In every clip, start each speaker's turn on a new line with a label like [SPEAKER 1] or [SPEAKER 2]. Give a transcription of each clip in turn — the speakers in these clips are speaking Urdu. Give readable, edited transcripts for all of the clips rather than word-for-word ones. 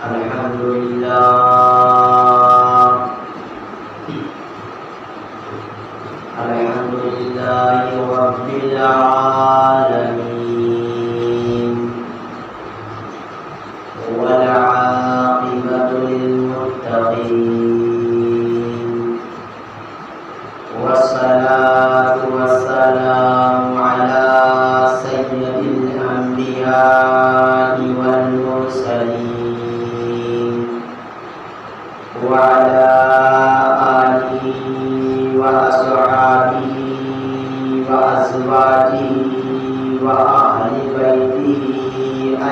[SPEAKER 1] الحمد لله رب العالمين والعاقبة للمتقين والصلاة والسلام على سيد الأنبياء والمرسلين وعلى آله وأصحابه وأزواجه وأهل بيته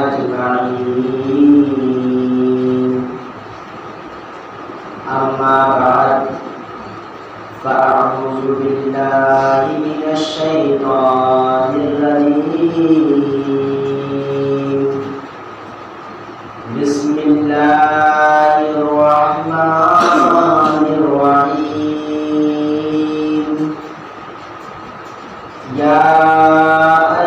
[SPEAKER 1] أجمعين. أما بعد فأعوذ بالله من الشيطان الرجيم. بسم الله الرحمن الرحيم. يا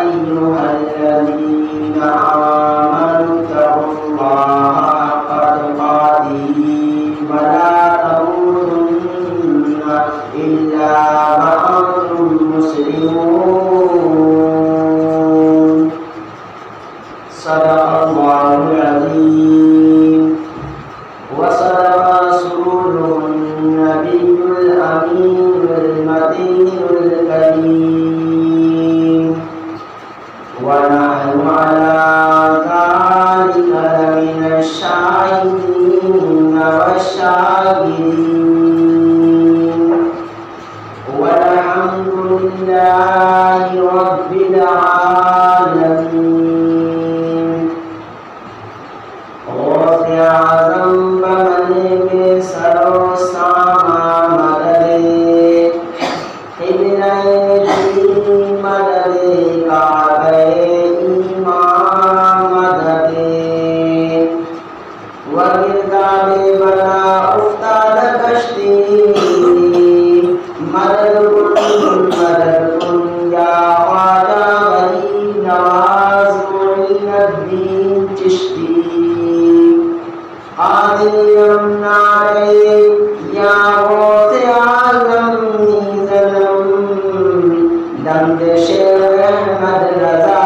[SPEAKER 1] أيها الذين آمنوا اتقوا الله حق تقاته ولا تموتن إلا وأنتم مسلمون. صدق الله العظيم وصدق رسوله النبي الأمين المتين الكريم. ونحن على ذلك لمن الشاهدين والشاكرين. والحمد لله رب العالمين. رافع ذنب من بسر السما مدد إبنائي مدد كعبي إمام مدد وكتاب بلا أفتاد كشتي مدد كن يا خواجہ غریب نواز معین الدین چشتی قادر یمنائے یا غوث عالم ظلم دمد شیر احمد رضا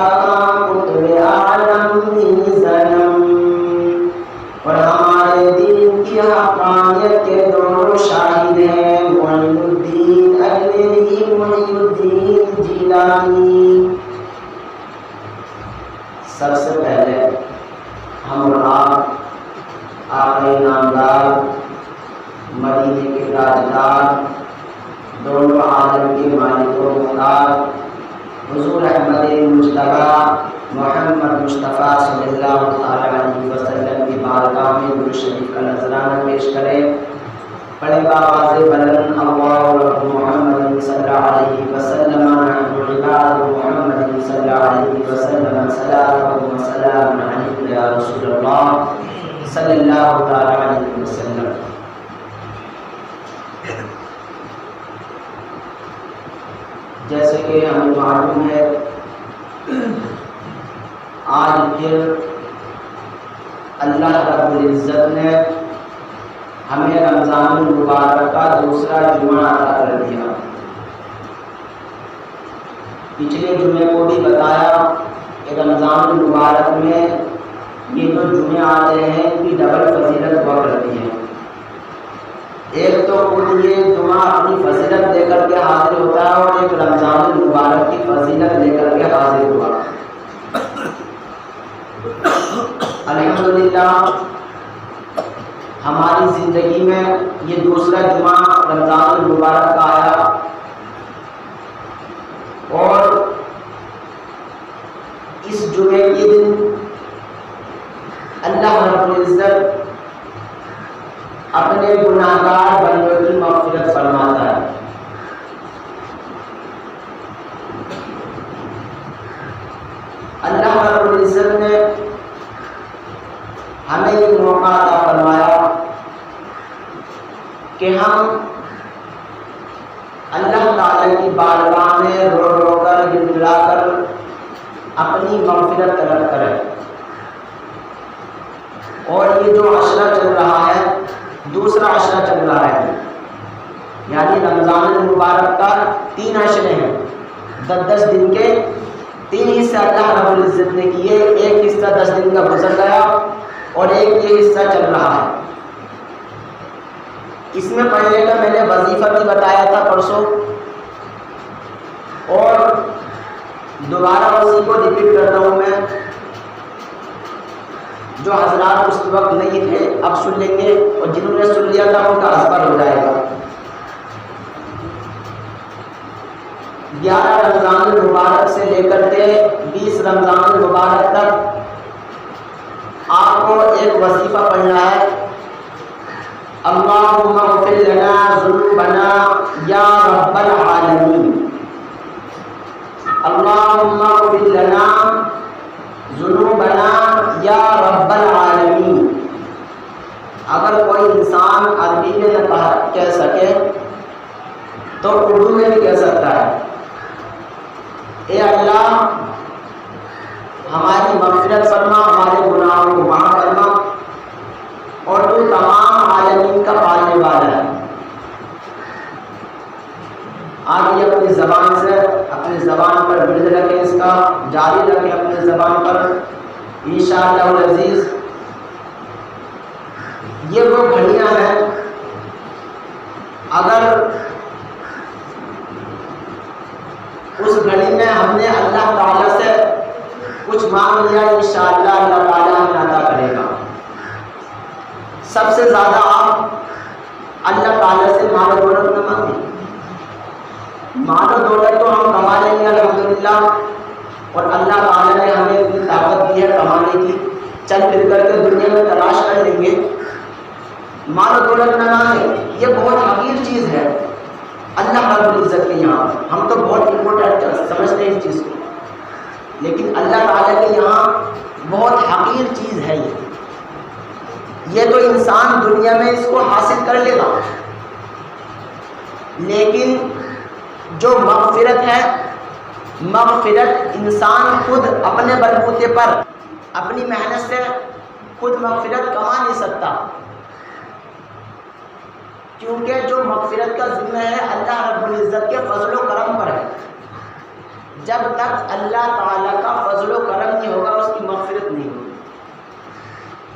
[SPEAKER 1] قطب عالم ظلم. اور ہمارے دین کی حقانیت کے دونوں شاہد ہیں معین الدین اجمیری معین الدین جیلانی. سب سے پہلے ہم اور آپ آقا نامدار مدینے کے تاجدار دونوں عالم کے مالک و مختار حضور احمد مجتبیٰ محمد مصطفیٰ صلی اللہ علیہ وسلم کی بارگاہ میں درود شریف کا نذرانہ پیش کریں. پڑھے باواز بلند اللہ رب محمد صلی اللہ علیہ وسلم نحن عباد محمد صلی اللہ علیہ وسلم صلاۃ و سلام علیک یا رسول اللہ صلی اللہ تعالی علیہ وسلم. جیسے کہ ہمیں معلوم ہے آج پھر اللہ رب العزت نے ہمیں رمضان المبارک کا دوسرا جمعہ عطا کر دیا. پچھلے جمعے کو بھی بتایا کہ رمضان المبارک میں یہ جو جمعے آتے ہیں ان کی ڈبل فضیلت ہوا کرتی ہے. ایک تو خود یہ جمعہ اپنی فضیلت لے کر کے حاضر ہوتا ہے اور ایک رمضان المبارک کی فضیلت لے کر کے حاضر ہوا. الحمدللہ ہماری زندگی میں یہ دوسرا جمعہ رمضان المبارک کا آیا اور اس جمعے کے دن اللہ رب العزت اپنے گناہگار بندوں کی مغفرت فرماتا ہے. اللہ رب العزت نے ہمیں یہ موقع عطا فرمایا کہ ہم اللہ تعالی کی بارگاہ میں رو رو کر گڑگڑا کر اپنی مغفرت طلب کریں. اور یہ جو عشرہ چل رہا ہے دوسرا عشرہ چل رہا ہے، یعنی رمضان المبارک کا 3 عشرے ہیں، 10 دن کے 3 حصے اللہ رب العزت نے کیے، ایک حصہ 10 دن کا گزر گیا اور ایک یہ حصہ چل رہا ہے۔ اس میں پہلے کا میں نے وظیفہ بھی بتایا تھا پرسوں، اور دوبارہ اسی کو ریپیٹ کرتا ہوں میں، جو حضرات اس وقت نہیں تھے اب سن لیں گے، اور جنہوں نے سن لیا تھا ان کا ازبر ہو جائے گا۔ 11 رمضان المبارک سے لے کر کے 20 رمضان المبارک تک آپ کو ایک وظیفہ پڑھنا ہے، اللہم اغفر لنا ذنوبنا یا رب العالمین، اللہم اغفر لنا ذنوبنا یا رب العالمین۔ اگر کوئی انسان عربی میں نہ کہہ سکے تو اردو میں بھی کہہ سکتا ہے، اے اللہ ہماری مغفرت فرما، ہمارے گناہوں کو معاف فرما، اور تو تمام عالمین کا پالنے والا ہے۔ آگے اپنی زبان سے اپنی زبان پر ورد رکھیں، اس کا جاری رکھیں اپنی زبان پر انشاءاللہ العزیز۔ یہ وہ گھڑیاں ہیں، اگر اس گھڑی میں ہم نے اللہ تعالیٰ سے کچھ مانگ لیا، انشاءاللہ اللہ تعالیٰ ہمیں عطا کرے گا۔ سب سے زیادہ آپ اللہ تعالیٰ سے مال و دولت نہ مانگیں، مال و دولت تو ہم کما لیں گے الحمدللہ، اور اللہ تعالیٰ نے ہمیں اتنی طاقت دی ہے کمانے کی، چل پھر کر کے دنیا میں تلاش کر لیں گے۔ مال و دولت نہ مانگیں، یہ بہت حقیر چیز ہے اللہ رب العزت کے یہاں۔ ہم تو بہت امپورٹنٹ سمجھتے ہیں اس چیز کو، لیکن اللہ تعالیٰ کے یہاں بہت حقیر چیز ہے یہ تو انسان دنیا میں اس کو حاصل کر لے گا، لیکن جو مغفرت ہے، مغفرت انسان خود اپنے بلبوتے پر اپنی محنت سے خود مغفرت کما نہیں سکتا، کیونکہ جو مغفرت کا ذمہ ہے اللہ رب العزت کے فضل و کرم پر ہے۔ جب تک اللہ تعالیٰ کا فضل و کرم نہیں ہوگا اس کی مغفرت نہیں ہوگی،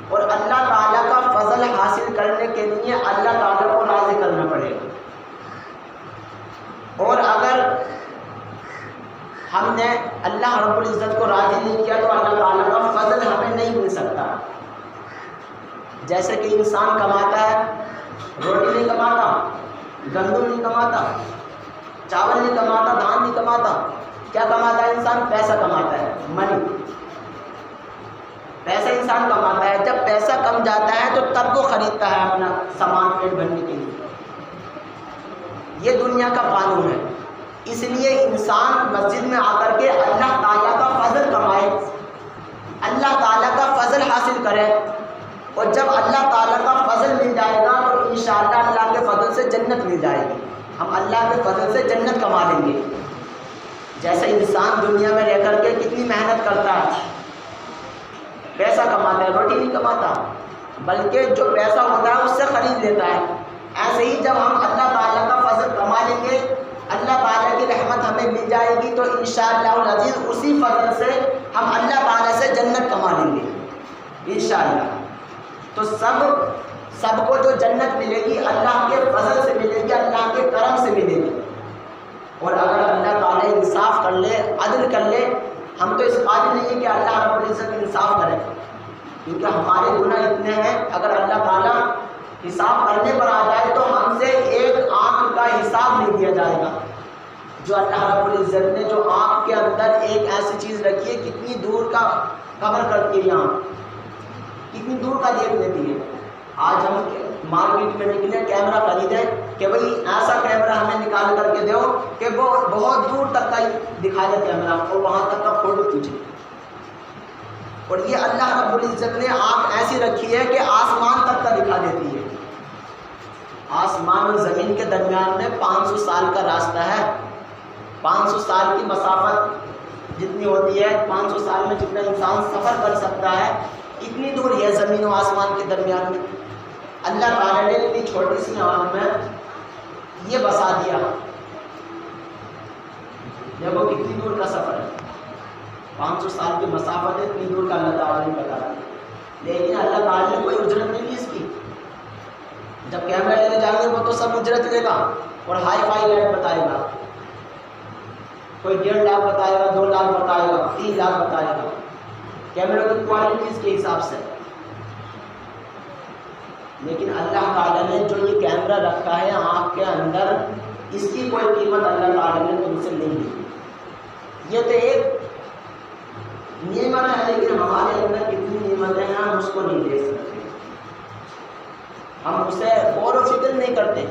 [SPEAKER 1] اور اللہ تعالیٰ کا فضل حاصل کرنے کے لیے اللہ تعالیٰ کو راضی کرنا پڑے گا، اور اگر ہم نے اللہ رب العزت کو راضی نہیں کیا تو اللہ تعالیٰ کا فضل ہمیں نہیں مل سکتا۔ جیسے کہ انسان کماتا ہے، روٹی نہیں کماتا، گندم نہیں کماتا، چاول نہیں کماتا، دھان نہیں کماتا، کیا کماتا ہے انسان؟ پیسہ کماتا ہے، منی، پیسہ انسان کماتا ہے۔ جب پیسہ کم جاتا ہے تو تب وہ خریدتا ہے اپنا سامان پیٹ بھرنے کے لیے، یہ دنیا کا قانون ہے۔ اس لیے انسان مسجد میں آ کر کے اللہ تعالیٰ کا فضل کمائے، اللہ تعالیٰ کا فضل حاصل کرے، اور جب اللہ تعالیٰ کا فضل مل جائے گا تو انشاءاللہ اللہ کے فضل سے جنت مل جائے گی، ہم اللہ کے فضل سے جنت کما لیں گے۔ جیسے انسان دنیا میں رہ کر کے کتنی محنت کرتا ہے، پیسہ کماتا ہے، روٹی نہیں کماتا، بلکہ جو پیسہ ہوتا ہے اس سے خرید لیتا ہے، ایسے ہی جب ہم اللہ تعالیٰ کا فضل کما لیں گے، اللہ تعالیٰ کی رحمت ہمیں مل جائے گی، تو انشاءاللہ العزیز اسی فضل سے ہم اللہ تعالیٰ سے جنت کما لیں گے انشاءاللہ۔ تو سب کو جو جنت ملے گی اللہ کے فضل سے ملے گی، اللہ کے کرم سے ملے گی۔ اور اگر اللہ تعالیٰ انصاف کر لے، عدل کر لے، ہم تو اس قابل نہیں کہ اللہ رب العزت انصاف کرے، کیونکہ ہمارے گناہ اتنے ہیں، اگر اللہ تعالیٰ حساب کرنے پر آ جائے تو ہم سے ایک آنکھ کا حساب نہیں دیا جائے گا۔ جو اللہ رب العزت نے جو آنکھ کے اندر ایک ایسی چیز رکھی ہے، کتنی دور کا کور کرتی ہے، یہاں کتنی دور کا دیکھ لیتی ہے۔ آج ہم مارکیٹ میں نکلے، کیمرہ خریدیں کہ بھئی ایسا کیمرہ ہمیں نکال کر کے دو کہ وہ بہت دور تک کا دکھا دے کیمرہ، اور وہاں تک کا فوٹو کھینچے۔ اور یہ اللہ رب العزت نے آنکھ ایسی رکھی ہے کہ آسمان تک کا دکھا دیتی ہے۔ آسمان اور زمین کے درمیان میں 500 سال کا راستہ ہے، 500 سال کی مسافت جتنی ہوتی ہے، 500 سال میں جتنا انسان سفر کر سکتا ہے، اتنی دور ہے زمین و آسمان کے درمیان میں، اللہ تعالیٰ نے اتنی چھوٹی سی آنکھ میں یہ بسا دیا. دیکھو کتنی دور کا سفر ہے، 500 سال کی مسافت ہے، اتنی دور کا اللہ تعالیٰ نے بتا دیا. لیکن اللہ تعالیٰ نے کوئی اجرت نہیں لی اس کی. جب کیمرہ لینے جائیں گے وہ تو سب اجرت لے گا اور ہائی فائی ریٹ بتائے گا. کوئی 1.5 لاکھ بتائے گا، 2 لاکھ بتائے گا، 3 لاکھ بتائے گا. کیمرے کی کوالٹی اس کے حساب سے. لیکن اللہ تعالیٰ نے جو یہ کیمرہ رکھا ہے آنکھ کے اندر، اس کی کوئی قیمت اللہ تعالیٰ نے تم سے نہیں لی. یہ تو ایک نعمت ہے، لیکن ہمارے اندر کتنی نعمتیں ہیں ہم اس کو نہیں دیکھ سکتے، ہم اسے غور و فکر نہیں کرتے.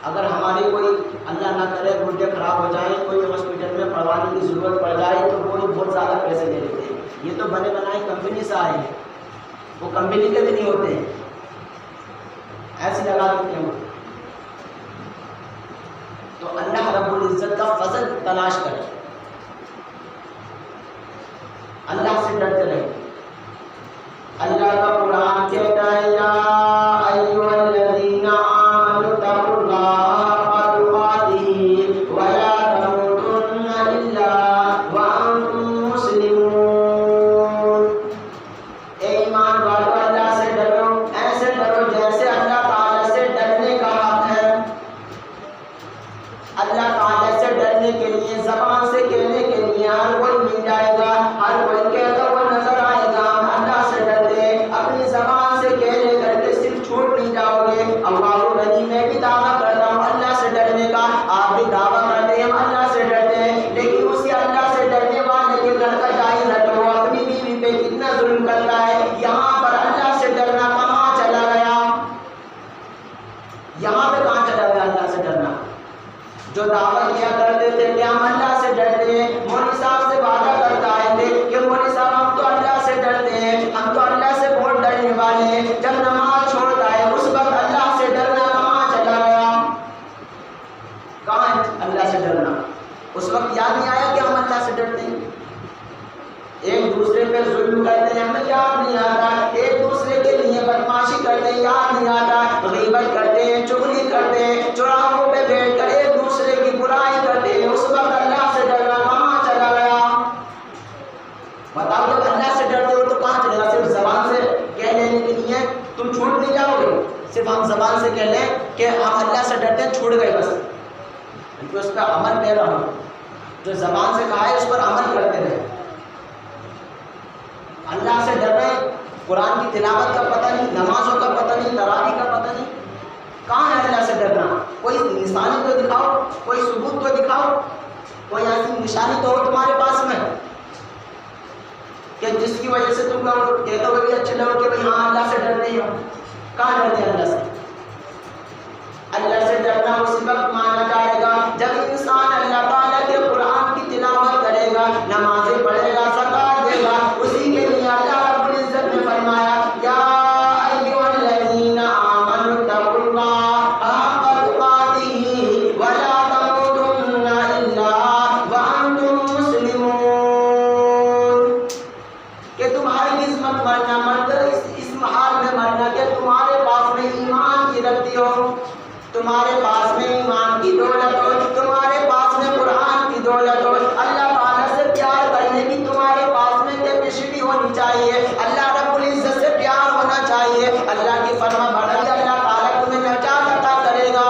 [SPEAKER 1] اگر ہماری کوئی اللہ نہ کرے گردے خراب ہو جائیں، کوئی ہاسپٹل میں پڑھوانے کی ضرورت پڑ جائے تو وہ بہت زیادہ پیسے لے لیتے ہیں. یہ تو بنے بنائے کمپنی سے آئے ہیں، وہ کمپنی کے بھی نہیں ہوتے ہیں، ایسے لگا دیتے ہیں. تو اللہ رب العزت کا فضل تلاش کریں، اللہ سے ڈرتے رہیں. اللہ کا قرآن کہتا ہے یا ایھا الذین آمنوا اتقوا اللہ حق تقاتہ ولا تموتن الا وانتم مسلمون. اے ایمان والو اللہ سے ڈرو، ایسے ڈرو جیسے اللہ تعالیٰ سے ڈرنے کا حق ہے. اللہ تعالیٰ سے ڈرنے کے لیے زبان سے کہنے کے لیے ہر کوئی مل جائے گا، ہر کوئی کہتا ہوا نظر آئے گا. اللہ سے ڈرتے، اپنی زبان سے کہنے کر کے صرف چھوٹ نہیں جاؤ گے. اللہ غنی میں بھی دعویٰ کرتا ہوں اللہ سے ڈرنے کا، آپ بھی دعویٰ کرتے ہیں ہم اللہ سے ڈرتے ہیں. لیکن اسی اللہ سے ڈرنے والے کے گھر کا جائزہ لو، اپنی بیوی پہ کتنا ظلم کرتا ہے. یہاں پر اللہ سے ڈرنا کہاں چلا گیا؟ یہاں پہ کہاں چلا گیا اللہ سے ڈرنا؟ جو دعویٰ کیا کرتے تھے کہ ہم اللہ سے ڈرتے ہیں، مولوی صاحب سے وعدہ کرتا ہے کہ مولوی صاحب ہم تو اللہ سے ڈرتے ہیں، ہم تو اللہ سے بہت ڈرنے والے ہیں. جب نماز چھوڑتا ہے اس وقت اللہ سے ڈرنا کہاں چلا گیا؟ کہاں ہے اللہ سے ڈرنا؟ اس وقت یاد نہیں آیا کہ ہم اللہ سے ڈرتے ہیں. ایک دوسرے پہ ظلم کرتے ہیں ہمیں یاد نہیں آتا، ایک دوسرے کے لیے بدماشی کرتے ہیں یاد نہیں آتا، غیبت کرتے ہیں، چغلی کرتے ہیں، چوراہوں پہ بیٹھ کر ایک دوسرے کی برائی کرتے ہیں. اس وقت اللہ سے ڈرنا کہاں چلا گیا؟ بتاؤ جب اللہ سے ڈرتے ہو تو کہاں چلے گا؟ صرف زبان سے کہہ لینے کے لیے تم چھوٹ نہیں جاؤ گے. صرف ہم زبان سے کہہ لیں کہ ہم اللہ سے ڈرتے ہیں، چھوٹ گئے بس. اس پہ عمل کہہ رہا ہوں، جو زبان سے کہا ہے اس پر عمل کرتے رہے. اللہ سے ڈر رہے، قرآن کی تلاوت کا پتہ نہیں، نمازوں کا پتہ نہیں، تراویح کا پتہ نہیں. کہاں ہے اللہ سے ڈرنا؟ کوئی نشانی تو دکھاؤ، کوئی ثبوت تو دکھاؤ، کوئی ایسی نشانی تو ہو تمہارے پاس میں کہ جس کی وجہ سے تم کہتے ہو کہ اچھے لوگ کہ بھائی ہاں اللہ سے ڈرتے ہیں. کہاں ڈرتے ہیں اللہ سے؟ اللہ سے ڈرنا اسی وقت مانا جائے گا جب انسان اللہ تعالیٰ کے قرآن کی تلاوت کرے گا، نمازیں پڑھے گا، زکات دے گا. اسی کے لیے اللہ رب العزت نے فرمایا یا ایھا الذین آمنوا اتقوا اللہ حق تقاتہ ولا تموتن الا وانتم مسلمون. کہ تم ہرگز مت مرنا، اس حال میں مرنا کہ تمہارے پاس میں ایمان کی رکھتی ہو، تمہارے پاس میں ایمان کی دولت ہو، تمہارے پاس میں قرآن کی دولت ہو، اللہ تعالیٰ سے پیار کرنے کی تمہارے پاس میں کیپیسٹی ہونی چاہیے، اللہ رب العزت سے پیار ہونا چاہیے، اللہ کی فرما برداری اللہ تعالیٰ تمہیں نجات عطا کرے گا.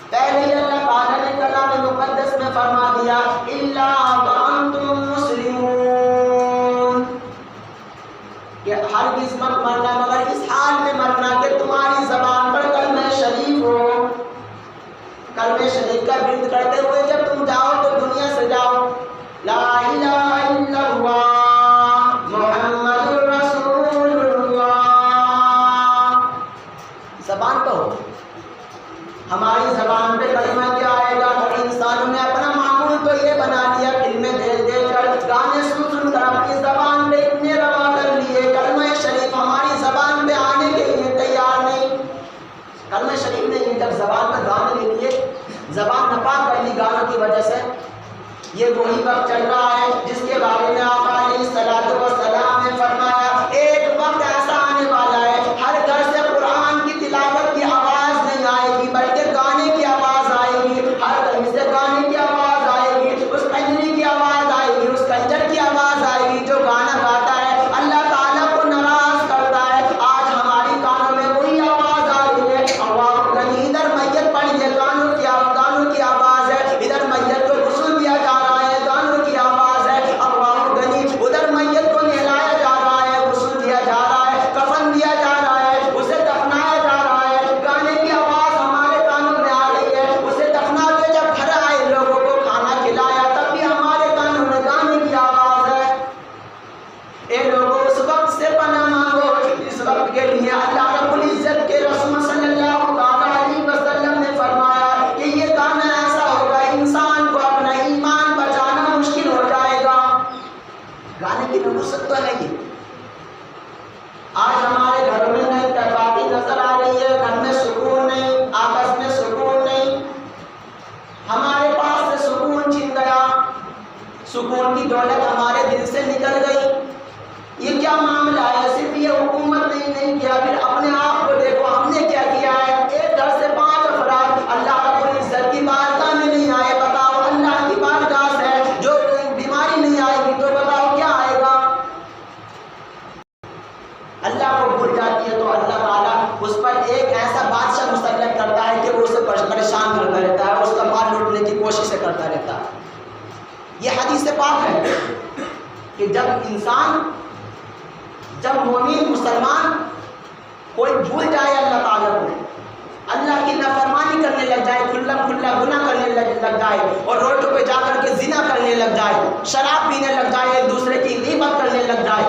[SPEAKER 1] پہلے ہی اللہ تعالیٰ نے کلام مقدس میں فرما دیا الا وانتم مسلمون کہ ہرگز مت مرنا مگر اس حال میں مرنا کہ تمہاری زبان پر کلمہ شریف ہو. کلمہ شریف کا ورد کرتے ہوئے جب تم جاؤ تو دنیا سے جاؤ لا الہ الا اللہ محمد رسول اللہ. زبان تو ہو، ہماری زبان پہ کلمہ کیا آئے گا؟ اور انسانوں نے اپنا معمول تو یہ بنا لیا، فلمیں دیکھ دیکھ کر، گانے سن سن کر اپنی زبان پہ اتنے روا کر لیے، کلمہ شریف ہماری زبان پہ آنے کے لیے تیار نہیں. کلمہ شریف نے جب زبان پہ گانے لے لیے، زبان ناپاک کر لی گانوں کی وجہ سے. یہ وہی وقت چل رہا ہے جس کے بارے میں آقا علیہ الصلوۃ والسلام سکون کی دولت ہمارے دل سے نکل گئی. یہ کیا معاملہ ہے؟ صرف یہ حکومت نے نہیں کیا، پھر اپنے آپ کو دیکھو ہم نے کیا کیا ہے. ایک گھر سے 5 افراد اللہ رب العزت کی بارگاہ میں نہیں آئے. بتاؤ اللہ کی بارگاہ سے جو بیماری نہیں آئے گی تو بتاؤ کیا آئے گا؟ اللہ کو بھول جاتی ہے تو اللہ تعالیٰ اس پر ایک ایسا بادشاہ مسلط کرتا ہے کہ وہ اسے پریشان کرتا رہتا ہے، اس کا مال لوٹنے کی کوششیں کرتا رہتا ہے. یہ حدیث پاک ہے کہ جب مومن مسلمان کوئی بھول جائے اللہ تعالیٰ کو، اللہ کی نافرمانی کرنے لگ جائے، کھلا گناہ کرنے لگ جائے اور روڈوں پہ جا کر کے زنا کرنے لگ جائے، شراب پینے لگ جائے، ایک دوسرے کی غیبت کرنے لگ جائے،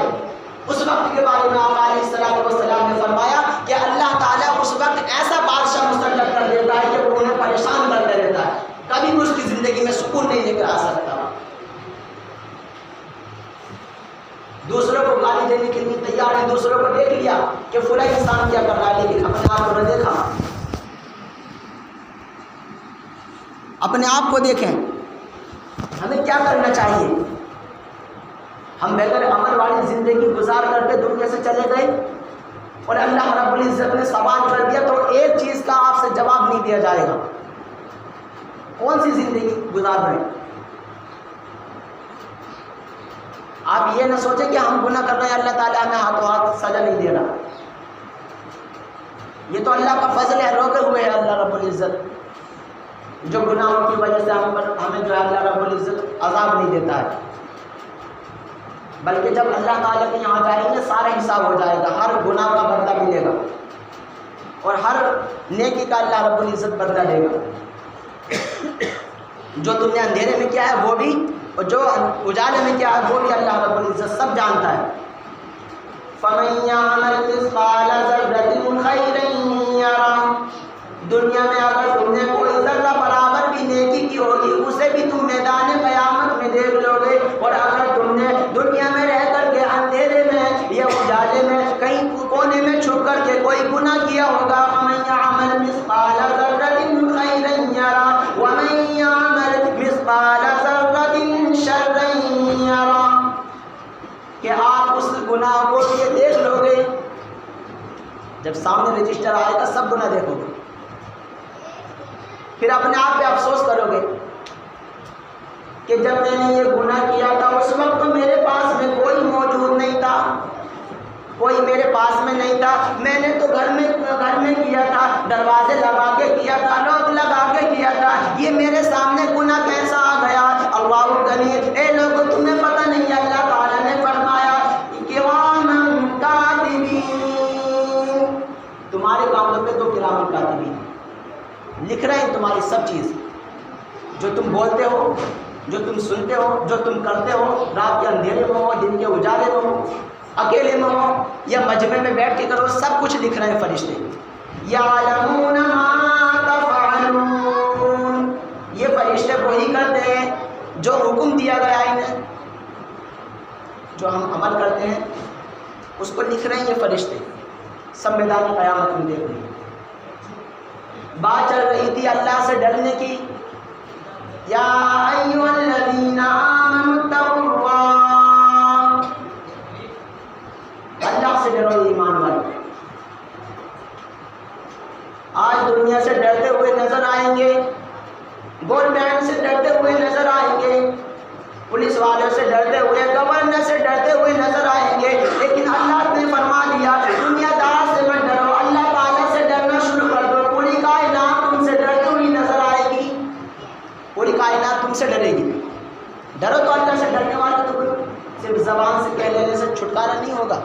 [SPEAKER 1] اس وقت کے بارے میں آپ علیہ السلام نے فرمایا کہ اللہ تعالیٰ اس وقت ایسا بادشاہ مسلط کر دیتا ہے کہ وہ انہیں پریشان کرتے رہتا ہے، کبھی بھی اس کی زندگی میں سکون نہیں لے کر آ سکتا. دوسروں کو گالی دینے کے لیے تیار ہے، دوسروں کو دیکھ لیا کہ فلاں انسان کیا کر رہا ہے لیکن اپنے آپ کو نہ دیکھا. اپنے آپ کو دیکھیں ہمیں کیا کرنا چاہیے. ہم بغیر عمل والی زندگی گزار کر کے دنیا سے چلے گئے اور اللہ رب العزت نے سوال کر دیا تو ایک چیز کا آپ سے جواب نہیں دیا جائے گا. کون سی زندگی گزار رہے ہیں؟ آپ یہ نہ سوچیں کہ ہم گناہ کر رہے ہیں اللہ تعالیٰ ہمیں ہاتھوں ہاتھ سزا نہیں دے رہا. یہ تو اللہ کا فضل ہے، روکے ہوئے ہے اللہ رب العزت، جو گناہوں کی وجہ سے ہمیں جو ہے اللہ رب العزت عذاب نہیں دیتا ہے. بلکہ جب اللہ تعالیٰ کے یہاں جائیں گے سارا حساب ہو جائے گا، ہر گناہ کا بدلہ ملے گا اور ہر نیکی کا اللہ رب العزت بدلہ دے گا. جو تم نے اندھیرے میں کیا ہے وہ بھی، اور جو اجالے میں کیا ہے وہ بھی اللہ رب العزت سب جانتا ہے. فَمَن يَعْمَلْ مِثْقَالَ ذَرَّةٍ خَيْرًا يَرَهُ. دنیا میں اگر تم نے کوئی ذرہ برابر بھی نیکی کی ہوگی اسے بھی تم میدان قیامت میں دیکھ لو گے. اور اگر تم نے دنیا میں رہ کر کے اندھیرے میں یا اجالے میں کہیں کونے میں چھپ کر کے کوئی گناہ کیا ہوگا، فَمَن يَعْمَلْ مِثْقَالَ ذَرَّةٍ خَيْرًا يَرَهُ وَمَن يَعْمَلْ مِثْقَالَ ذَرَّةٍ شَرًّا يَرَهُ. کہ آپ اس گناہ کو یہ دیکھ لو گے، جب سامنے رجسٹر آئے گا سب گناہ دیکھو گے، پھر اپنے آپ پہ افسوس کرو گے کہ جب میں نے یہ گناہ کیا تھا اس وقت تو میرے پاس میں کوئی موجود نہیں تھا، کوئی میرے پاس میں نہیں تھا، میں نے تو گھر میں کیا تھا، دروازے لگا کے کیا تھا، لوگ لگا کے کیا تھا، یہ میرے سامنے گناہ کیسا آ گیا. اللہ غنی. اے لوگوں تمہیں پتہ نہیں اللہ تعالیٰ نے فرمایا کرامن کاتبین، تمہارے کاموں پہ تو کرامن کاتبین لکھ رہے ہیں تمہاری سب چیز، جو تم بولتے ہو، جو تم سنتے ہو، جو تم کرتے ہو، رات کے اندھیرے میں ہو، دن کے اجالے میں ہو، اکیلے میں ہو یا مجمع میں بیٹھ کے کرو، سب کچھ لکھ رہے ہیں فرشتے. یعلمون ما تفعلون. یہ فرشتے وہی کرتے ہیں جو حکم دیا گیا ہے انہیں، جو ہم عمل کرتے ہیں اس کو لکھ رہے ہیں یہ فرشتے، سب میدان قیامت میں دیکھ رہے ہیں. بات چل رہی تھی اللہ سے ڈرنے کی. یا ایھا الذین آمنوا اتقوا اللہ، اللہ سے ڈرو ایمان والے. آج دنیا سے ڈرتے ہوئے نظر آئیں گے، گورنمنٹ سے ڈرتے ہوئے نظر آئیں گے، پولیس والوں سے ڈرتے ہوئے، گورنر سے ڈرتے ہوئے نظر آئیں گے، لیکن اللہ نے فرما دیا دنیا دار سے مت ڈرو، اللہ تعالیٰ سے ڈرنا شروع کر دو. پوری کائنات تم سے ڈرتی ہوئی نظر آئے گی، پوری کائنات تم سے ڈرے گی. ڈرو تو اللہ سے ڈرنے والا تو صرف زبان سے کہہ لینے سے چھٹکارا نہیں ہوگا.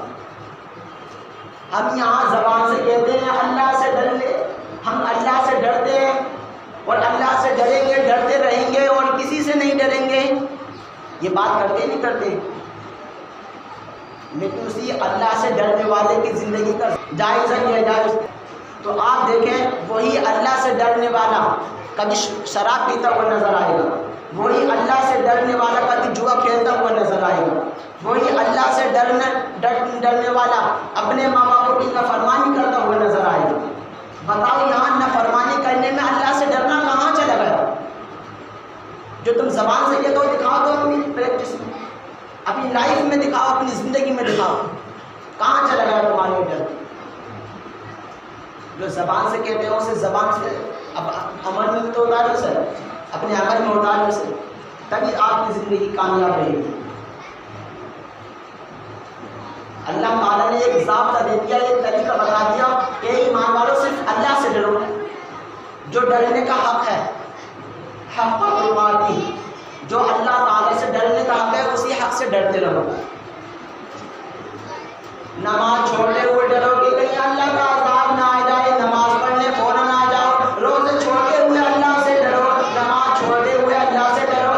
[SPEAKER 1] ہم یہاں زبان سے کہتے ہیں اللہ سے ڈر لے، ہم اللہ سے ڈرتے ہیں اور اللہ سے ڈریں گے، ڈرتے رہیں گے اور کسی سے نہیں ڈریں گے. یہ بات کرتے نہیں کرتے، لیکن اسی اللہ سے ڈرنے والے کی زندگی کا جائزہ لیا جائے تو آپ دیکھیں وہی اللہ سے ڈرنے والا کبھی شراب پیتا ہوا نظر آئے گا، وہی اللہ سے ڈرنے والا کبھی جوا کھیلتا ہوا نظر آئے گا، وہی اللہ سے ڈرنے والا اپنے ماں باپوں کی نافرمانی کرتا ہوا نظر آئے گا. بتاؤ یہاں نافرمانی کرنے میں اللہ سے ڈرنا کہاں چلا گیا؟ جو تم زبان سے یہ تو دکھاؤ تو اپنی پریکٹس جو زبان سے کہتے ہیں اسے زبان سے عمل میں تو اتارو سر، اپنے عمل میں اتارو سر، تبھی آپ کی زندگی کامیاب رہے گی۔ اللہ تعالیٰ نے ایک ضابطہ دے دیا، ایک طریقہ بتا دیا کہ ایمان والوں صرف اللہ سے ڈرو، جو ڈرنے کا حق ہے، حق حرماتی، جو اللہ تعالیٰ سے ڈرنے کا حق ہے اسی حق سے ڈرتے رہو۔ نماز چھوڑتے ہوئے ڈرو کہ کہیں اللہ کا عذاب نہ آ جائے، نماز پڑھنے فوراً آ جاؤ، روزے چھوڑتے ہوئے اللہ سے ڈرو، نماز چھوڑتے ہوئے اللہ سے ڈرو،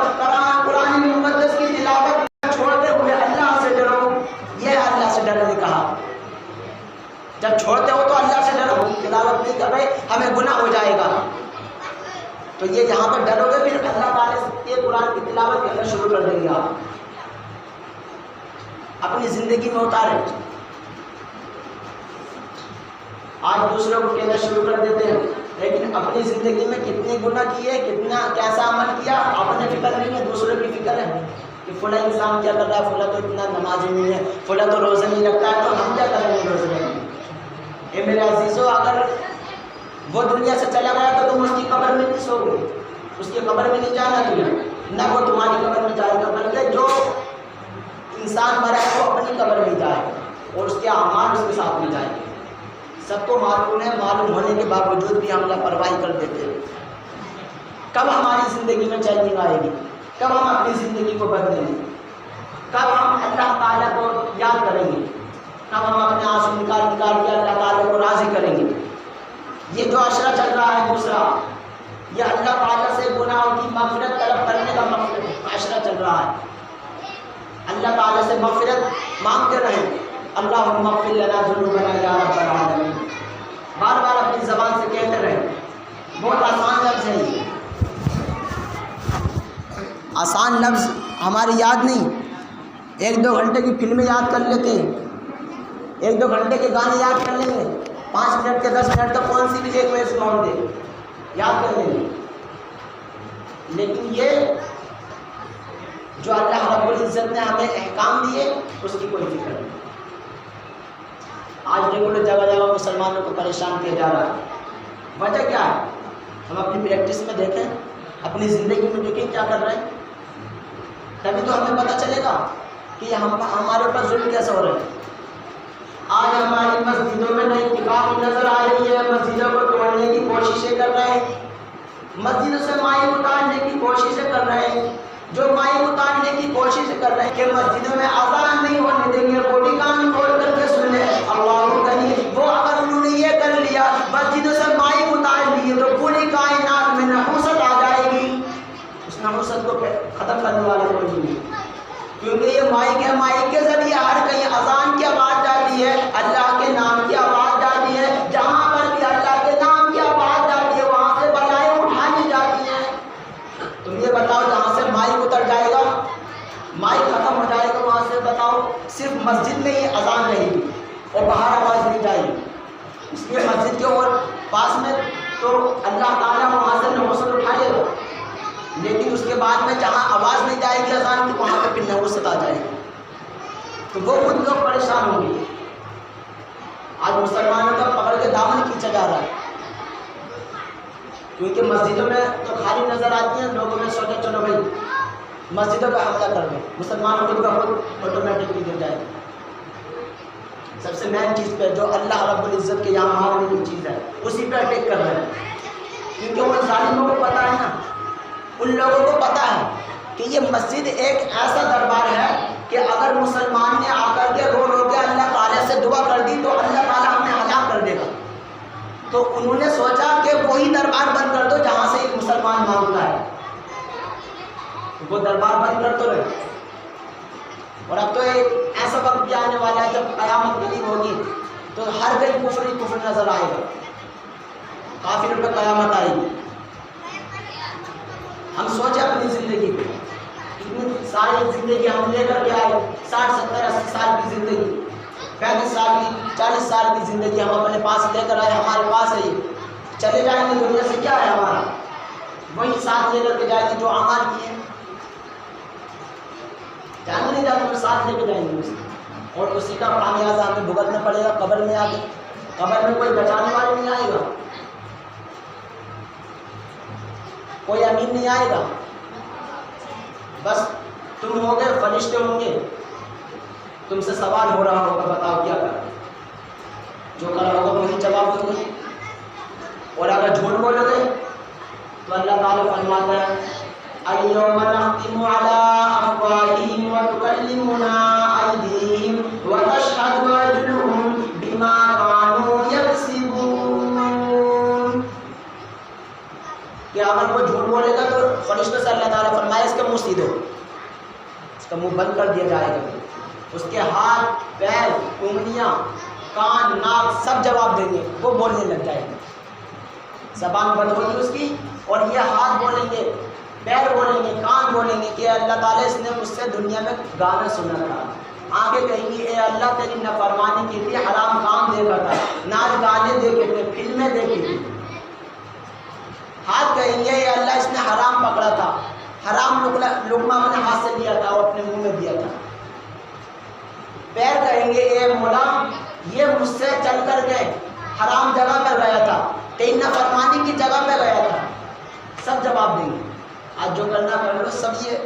[SPEAKER 1] قرآن مقدس کی تلاوت چھوڑتے ہوئے اللہ سے ڈرو، یہ اللہ سے ڈرنے کا حق۔ جب چھوڑتے ہو تو اللہ سے ڈرو، تلاوت نہیں کر رہے ہمیں گناہ ہو جائے گا، تو یہ جہاں پر ڈرو گے پھر اللہ تعالیٰ سے قرآن کی تلاوت کرنا شروع کر دیں گے، آپ اپنی زندگی میں اتاریں۔ آج دوسروں کو کہنا شروع کر دیتے ہیں، لیکن اپنی زندگی میں کتنے گناہ کیے، کتنا کیسا عمل کیا، اپنے فکر نہیں ہے، دوسروں کی فکر ہے کہ فلاں انسان کیا کر رہا ہے، فلاں تو اتنا نمازی نہیں ہے، فلاں تو روزے نہیں رکھتا ہے، تو ہم کیا کریں گے روزے رکھیں گے؟ اے میرے عزیزو، اگر وہ دنیا سے چلا گیا تو تم اس کی قبر میں نہیں سو گے، اس کی قبر میں نہیں جانا تمہیں، نہ وہ تمہاری قبر میں جائے گا، بلکہ جو انسان مرا ہے وہ اپنی قبر میں جائے گا اور اس کے اعمال اس کے ساتھ میں جائیں گے۔ سب کو معلوم ہے، معلوم ہونے کے باوجود بھی ہم لاپرواہی کر دیتے ہیں۔ کب ہماری زندگی میں چینجنگ آئے گی؟ کب ہم اپنی زندگی کو بدلیں گے؟ کب ہم اللہ تعالیٰ کو یاد کریں گے؟ کب ہم اپنے آنسو نکال نکال کے اللہ تعالیٰ کو راضی کریں گے؟ یہ جو عشرہ چل رہا ہے دوسرا، یہ اللہ تعالیٰ سے گناہوں کی مغفرت طلب کرنے کا عشرہ چل رہا ہے۔ اللہ تعالیٰ سے مغفرت مانگتے رہیں، اللہم اغفر لنا ذنوبنا یا رب العالمین، بار بار اپنی زبان سے کہتے رہیں۔ بہت آسان لفظ ہے یہ، آسان لفظ ہماری یاد نہیں، 1-2 گھنٹے کی فلمیں یاد کر لیتے ہیں، 1-2 گھنٹے کے گانے یاد کر لیں گے، 5 منٹ کے 10 منٹ تک کون سی بھی ریکویسٹ کون دے یاد کر لیں گے، لیکن یہ جو اللہ رب العزت نے ہمیں احکام دیے اس کی کوئی فکر نہیں۔ آج ریگولر جگہ جگہ مسلمانوں کو پریشان کیا جا رہا ہے، وجہ کیا ہے؟ ہم اپنی پریکٹس میں دیکھیں، اپنی زندگی میں دیکھیں کیا کر رہے ہیں، تبھی تو ہمیں پتہ چلے گا کہ ہمارے اوپر ظلم کیسے ہو رہے ہیں۔ آج ہماری مسجدوں میں نئی اتفاق نظر آ رہی ہے، مسجدوں کو توڑنے کی کوششیں کر رہے ہیں، مسجدوں سے مائک اتارنے کی کوششیں کر رہے ہیں، جو مائک اتارنے کی کوشش کر رہے ہیں کہ مسجدوں میں اذان نہیں ہونے دیں گے، کوٹی کان کھول کر کے سن لیں اللہ اکبر، وہ اگر انہوں نے یہ کر لیا، مسجدوں سے مائک اتار لیے تو پوری کائنات میں نحوست آ جائے گی، اس نحوست کو ختم کرنے والا کوئی نہیں، کیونکہ یہ مائک ہے، مائک کے ذریعے ہر کہیں اذان کی آواز جاتی ہے، اللہ کے نام کی آواز جاتی ہے، جہاں پر بھی اللہ کے نام کی آواز جاتی ہے وہاں سے بلائیں اٹھانی جاتی ہیں۔ تم یہ بتاؤ جہاں سے مائک اتر جائے گا، مائک ختم ہو جائے گا، وہاں سے بتاؤ صرف مسجد میں ہی اذان رہے گی اور باہر آواز نہیں جائے گی، اس لیے مسجد کے اور پاس میں تو اللہ تعالیٰ وہاں سے نحوست اٹھا لے گا، لیکن اس کے بعد میں جہاں آواز نہیں جائے گی اذان کی وہاں پہ پھر نحوست آ جائے گی، تو وہ خود لوگ پریشان ہوں گے۔ آج مسلمانوں کا پکڑ کے دامن کھینچا جا رہا ہے، کیونکہ مسجدوں میں تو خالی نظر آتی ہیں، لوگوں میں سوچا چلو بھائی مسجدوں پہ حملہ کر دیں، مسلمان خود بخود آٹومیٹکلی گر جائے گا۔ سب سے مین چیز پہ جو اللہ رب العزت کے یہاں مانگنے کی چیز ہے اسی پہ اٹیک کر رہے ہیں، کیونکہ ان ظالموں کو پتہ ہے نا، ان لوگوں کو پتہ ہے کہ یہ مسجد ایک ایسا دربار ہے کہ اگر مسلمان نے آ کر کے رو رو کے اللہ تعالیٰ سے دعا کر دی تو اللہ تعالیٰ ہمیں ہلاک کر دے گا، تو انہوں نے سوچا کہ وہی دربار بند کر دو جہاں سے ایک مسلمان مانگتا ہے، وہ دربار بند کر تو رہے۔ اور اب تو ایک ایسا وقت بھی آنے والا ہے جب قیامت قریب ہوگی تو ہر کہیں کفر ہی کفر نظر آئے گا، کافروں پہ قیامت آئے گی۔ ہم سوچیں اپنی زندگی پہ، اتنی ساری زندگی ہم لے کر کے آئے، 60 70 80 سال کی زندگی، 35 سال کی 40 سال کی زندگی ہم اپنے پاس لے کر آئے، ہمارے پاس ہے، چلے جائیں گے دنیا سے کیا ہے ہمارا، وہی ساتھ لے کر کے جائیں گے جو اعمال کیے، جان نہیں جاتے، ساتھ لے کے جائیں گے اور اسی کا خمیازہ ہمیں بھگتنا پڑے گا قبر میں آ کے۔ قبر میں کوئی بچانے والا نہیں آئے گا، کوئی امین نہیں آئے گا، بس تم ہوگے، فرشتے ہوں گے، تم سے سوال ہو رہا ہوگا، بتاؤ کیا کریں، جو کرا ہوگا وہی جواب دو گے، اور اگر جھوٹ بولو گے تو اللہ تعالیٰ فرماتا ہے اليوم نختم على افواههم وتكلمنا ايديهم وتشهد ارجلهم بما كانوا يكسبون. کہ اگر وہ جھوٹ بولے گا تو فرشتوں سے اللہ تعالیٰ فرمائے اس کا منہ سیدھو، اس کا منہ بند کر دیا جائے گا، اس کے ہاتھ پیر انگلیاں کان ناک سب جواب دیں گے، وہ بولنے لگ جائے گا، زبان بند ہوگی اس کی، اور یہ ہاتھ بولیں گے، پیر بولیں گے، کان بولیں گے کہ اللہ تعالیٰ اس نے مجھ سے دنیا میں گانا سنا تھا، آگے کہیں گی اے اللہ تیری نافرمانی کی تھی، حرام کام دیکھا تھا، ناچ گانے دیکھے تھے، فلمیں دیکھی تھی. ہاتھ کہیں گے اے اللہ اس نے حرام پکڑا تھا، حرام لقمہ میں نے ہاتھ سے لیا تھا اور اپنے منہ میں دیا تھا. پیر کہیں گے اے مولا یہ مجھ سے چل کر گئے، حرام جگہ پر گیا تھا، تیری نافرمانی کی جگہ پہ گیا تھا. سب جواب دیں گے، آج جو کرنا کر لو، سب یہ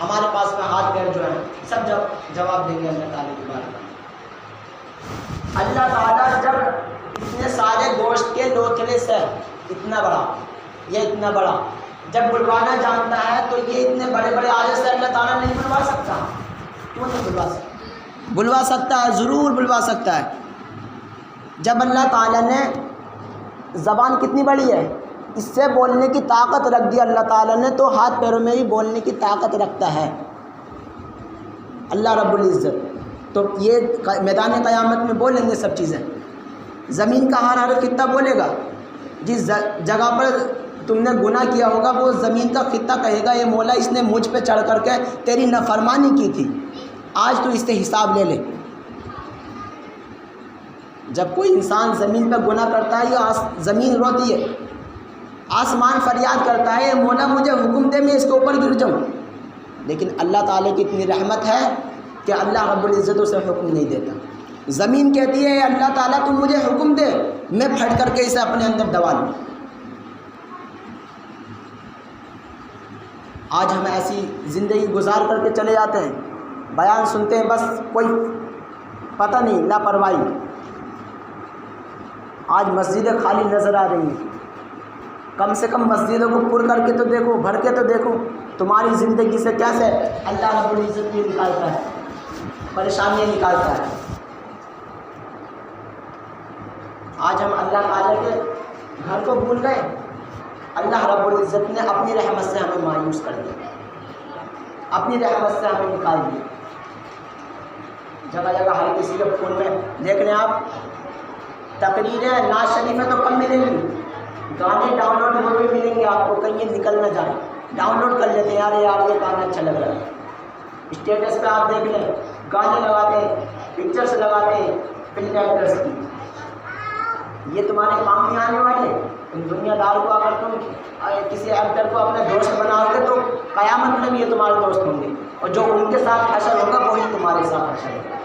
[SPEAKER 1] ہمارے پاس میں ہاتھ پیر جو ہے سب جواب دیں گے اللہ تعالیٰ کی بات میں. اللہ تعالیٰ جب اتنے سارے گوشت کے لوتھڑے سے اتنا بڑا، یہ اتنا بڑا جب بلوانا جانتا ہے تو یہ اتنے بڑے بڑے آج سے اللہ تعالیٰ نہیں بلوا سکتا؟ کیوں نہیں بلوا سکتا؟ بلوا سکتا ہے، ضرور بلوا سکتا ہے. جب اللہ تعالیٰ نے زبان کتنی بڑی ہے، اس سے بولنے کی طاقت رکھ دی اللہ تعالیٰ نے، تو ہاتھ پیروں میں بھی بولنے کی طاقت رکھتا ہے اللہ رب العزت. تو یہ میدان قیامت میں بولیں گے سب چیزیں. زمین کا ہر خطہ بولے گا، جس جگہ پر تم نے گناہ کیا ہوگا وہ زمین کا خطہ کہے گا اے مولا اس نے مجھ پہ چڑھ کر کے تیری نافرمانی کی تھی، آج تو اس سے حساب لے لے. جب کوئی انسان زمین پہ گناہ کرتا ہے یہ زمین روتی ہے، آسمان فریاد کرتا ہے اے مولا مجھے حکم دے میں اس کے اوپر گر جاؤں. لیکن اللہ تعالیٰ کی اتنی رحمت ہے کہ اللہ رب العزت اسے حکم نہیں دیتا. زمین کہتی ہے اے اللہ تعالیٰ تو مجھے حکم دے میں پھٹ کر کے اسے اپنے اندر دبا لوں. آج ہم ایسی زندگی گزار کر کے چلے جاتے ہیں، بیان سنتے ہیں بس کوئی پتہ نہیں، لاپرواہی. آج مسجدیں خالی نظر آ رہی ہیں، کم سے کم مسجدوں کو پر کر کے تو دیکھو، بھر کے تو دیکھو تمہاری زندگی سے کیسے اللہ رب العزت یہ نکالتا ہے، پریشانیاں نکالتا ہے. آج ہم اللہ تعالیٰ کے گھر کو بھول گئے، اللہ رب العزت نے اپنی رحمت سے ہمیں مایوس کر دیا، اپنی رحمت سے ہمیں نکال دیا. جگہ جگہ ہر کسی کے فون میں دیکھ لیں آپ، تقریریں نعت شریفیں تو کم ملیں گی، گانے ڈاؤن لوڈ ہوئے ملیں گے آپ کو، کہیں نکل نہ جائیں، ڈاؤن لوڈ کر لیتے ہیں یار یہ گانا اچھا لگ رہا ہے. اسٹیٹس پہ آپ دیکھ لیں گانے لگاتے ہیں، پکچرس لگاتے ہیں فلم ایکٹرس کی. یہ تمہارے کام نہیں آنے والے. تم دنیا دار کو اگر تم کسی ایکٹر کو اپنے دوست بناؤ گے تو قیامت میں بھی یہ تمہارے دوست ہوں گے، اور جو ان کے ساتھ حشر ہوگا وہی تمہارے ساتھ حشر ہوگا.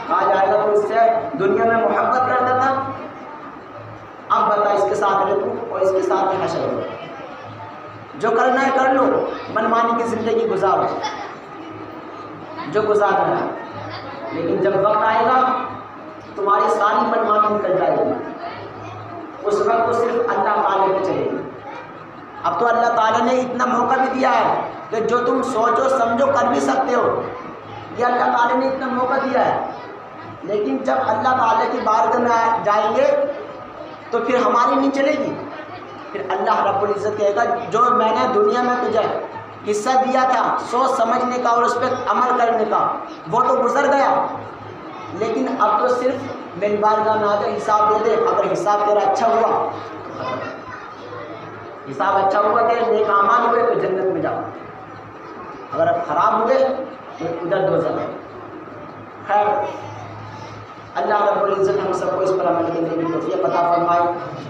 [SPEAKER 1] کہا جائے گا تو اس سے دنیا میں محبت کرتا تھا، اب بتا اس کے ساتھ رہ تو اور اس کے ساتھ ہی حشر ہو. جو کرنا ہے کر لو، منمانی کی زندگی گزارو جو گزارنا ہے، لیکن جب وقت آئے گا تمہاری ساری منمانی نکل جائے گی، اس وقت تو صرف اللہ تعالیٰ کی چلے گی. اب تو اللہ تعالیٰ نے اتنا موقع بھی دیا ہے کہ جو تم سوچو سمجھو کر بھی سکتے ہو، یہ اللہ تعالیٰ نے اتنا موقع دیا ہے. لیکن جب اللہ تعالیٰ کی بارگاہ میں جائیں گے تو پھر ہماری نہیں چلے گی. پھر اللہ رب العزت کہے گا جو میں نے دنیا میں تجھے حصہ دیا تھا سوچ سمجھنے کا اور اس پہ عمل کرنے کا، وہ تو گزر گیا، لیکن اب تو صرف میری بارگاہ میں آ کر حساب دے دے. اگر حساب تیرا اچھا ہوا، حساب اچھا ہوا کہ نیک اعمال ہوئے تو جنت میں جاؤ، اگر خراب ہوئے تو ادھر دوزخ ہے. خیر اللہ رب العزت ہم سب کو اس پر عمل کرنے کی توفیق عطا فرمائے.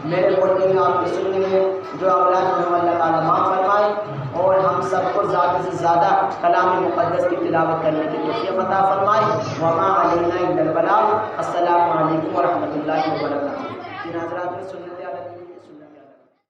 [SPEAKER 1] میرے بولنے میں آپ کے سننے میں جو اولاد میں اللہ تعالیٰ معاف فرمائے، اور ہم ہم سب کو زیادہ سے زیادہ کلام مقدس کی تلاوت کرنے کی توفیق عطا فرمائے۔ وما علینا الا البلاغ۔ السلام علیکم ورحمۃ اللہ وبرکاتہ۔ جن حضرات نے